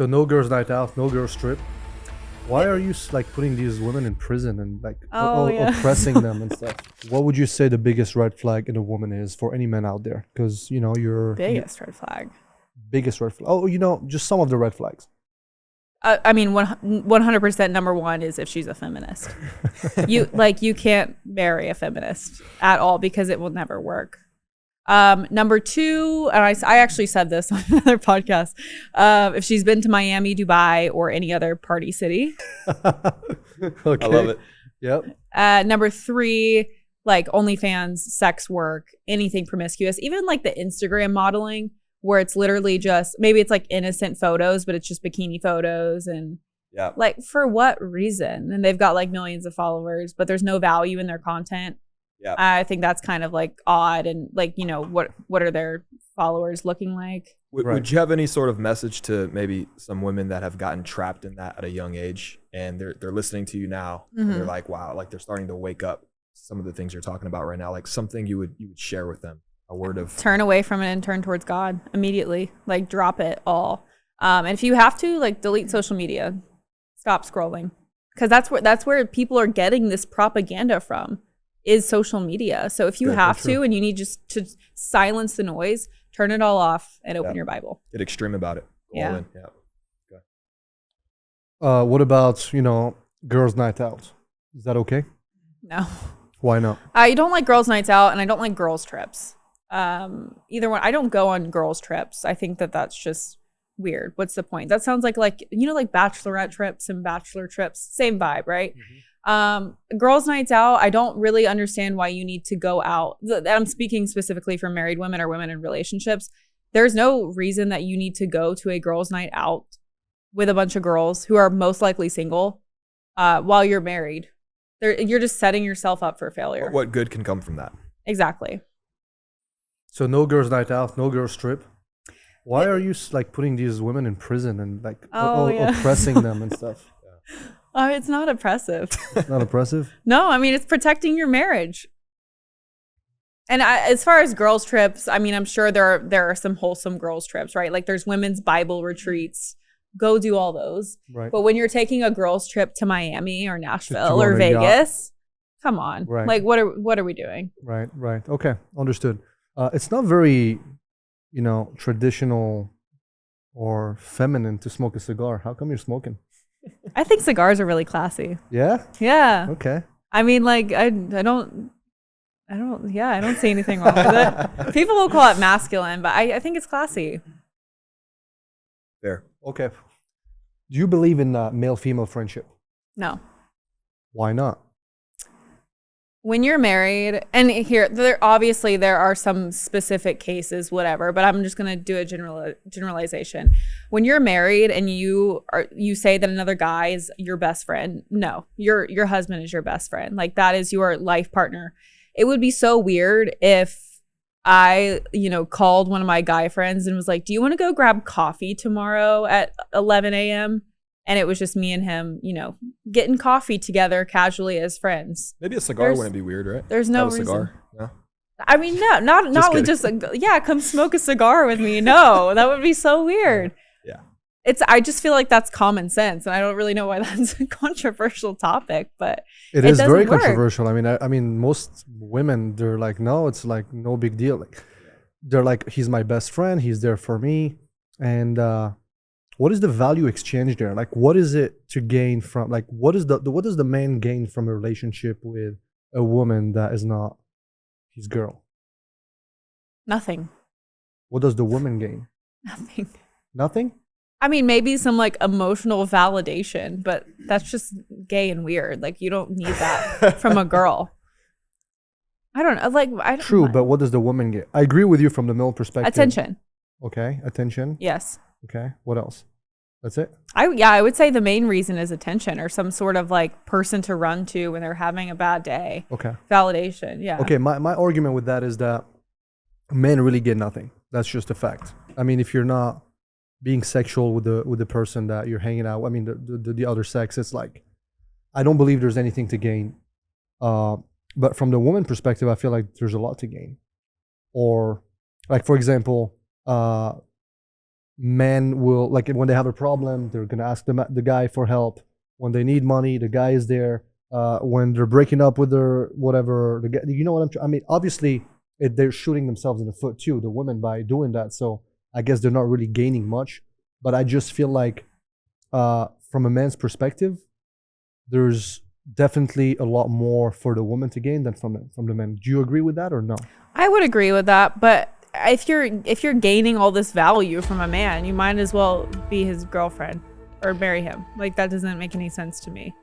So no girls night out, no girls trip. Why are you like putting these women in prison and like oppressing them and stuff? What would you say the biggest red flag in a woman is for any men out there? Because your Biggest red flag. biggest red flag. Oh, just some of the red flags. I mean, 100% number one is if she's a feminist. You can't marry a feminist at all because it will never work. Number two, and I actually said this on another podcast, if she's been to Miami, Dubai, or any other party city. Okay. I love it. Yep. Number three, like OnlyFans, sex work, anything promiscuous, even like the Instagram modeling where it's literally just, maybe it's like innocent photos, but it's just bikini photos and like for what reason? And they've got like millions of followers, but there's no value in their content. Yeah. I think that's kind of like odd and like, what are their followers looking like? Would you have any sort of message to maybe some women that have gotten trapped in that at a young age and they're listening to you now and they're like, wow, like they're starting to wake up some of the things you're talking about right now, like something you would share with them, a word of turn away from it and turn towards God immediately, like drop it all. And if you have to, like delete social media, stop scrolling, because that's where people are getting this propaganda from. Is social media. So if you have to and you need just to silence the noise, turn it all off and open your Bible. Get extreme about it. Yeah. All in. Yeah. Okay. What about girls night out? Is that okay? No. Why not? I don't like girls nights out and I don't like girls trips. Either one. I don't go on girls trips. I think that's just weird. What's the point? That sounds like bachelorette trips and bachelor trips. Same vibe, right? Girls nights out, I don't really understand why you need to go out. I'm speaking specifically for married women or women in relationships. There's no reason that you need to go to a girls night out with a bunch of girls who are most likely single while you're married. You're just setting yourself up for failure. What good can come from that? Exactly. So no girls night out, no girls trip. Why are you like putting these women in prison and like oppressing them and stuff? It's not oppressive. Not oppressive? No, I mean, it's protecting your marriage. And as far as girls trips, I mean, I'm sure there are some wholesome girls trips, right? Like there's women's Bible retreats. Go do all those. Right. But when you're taking a girls trip to Miami or Nashville or Vegas, come on. Right. Like what are we doing? Right. Okay, understood. It's not very, traditional or feminine to smoke a cigar. How come you're smoking? I think cigars are really classy. Yeah? Yeah. Okay. I mean, like I don't see anything wrong with it. People will call it masculine, but I think it's classy. Fair. Okay. Do you believe in male-female friendship? No. Why not? When you're married, and there are some specific cases, whatever, but I'm just going to do a generalization. When you're married and you say that another guy is your best friend, no, your husband is your best friend. Like that is your life partner. It would be so weird if I, called one of my guy friends and was like, do you want to go grab coffee tomorrow at 11 a.m.? And it was just me and him, getting coffee together casually as friends. Maybe a cigar wouldn't be weird, right? There's no Have a reason. cigar? No. I mean, no, not with just come smoke a cigar with me. No, that would be so weird. Yeah. I just feel like that's common sense, and I don't really know why that's a controversial topic, but it is very work. controversial. I mean, most women, they're like, no, it's like no big deal. Like, they're like, he's my best friend. He's there for me. And what is the value exchange there? Like, what is it to gain from? Like, what does the man gain from a relationship with a woman that is not his girl? Nothing. What does the woman gain? Nothing. Nothing? I mean, maybe some like emotional validation, but that's just gay and weird. Like, you don't need that from a girl. I don't know. Like, I don't. True, but what does the woman get? I agree with you from the male perspective. Attention. Okay, attention. Yes. Okay, what else? That's it? I would say the main reason is attention or some sort of like person to run to when they're having a bad day. Okay. Validation, yeah. Okay, my argument with that is that men really get nothing. That's just a fact. I mean, if you're not being sexual with the person that you're hanging out, I mean, the other sex, it's like, I don't believe there's anything to gain. But from the woman perspective, I feel like there's a lot to gain. Or, like, for example, men will, like, when they have a problem, they're gonna ask the guy for help. When they need money, the guy is there. When they're breaking up with their whatever, you know what I mean? Obviously, they're shooting themselves in the foot too, the women, by doing that. So I guess they're not really gaining much. But I just feel like, from a man's perspective, there's definitely a lot more for the woman to gain than from the men. Do you agree with that or no? I would agree with that, but if you're gaining all this value from a man, you might as well be his girlfriend or marry him. Like, that doesn't make any sense to me.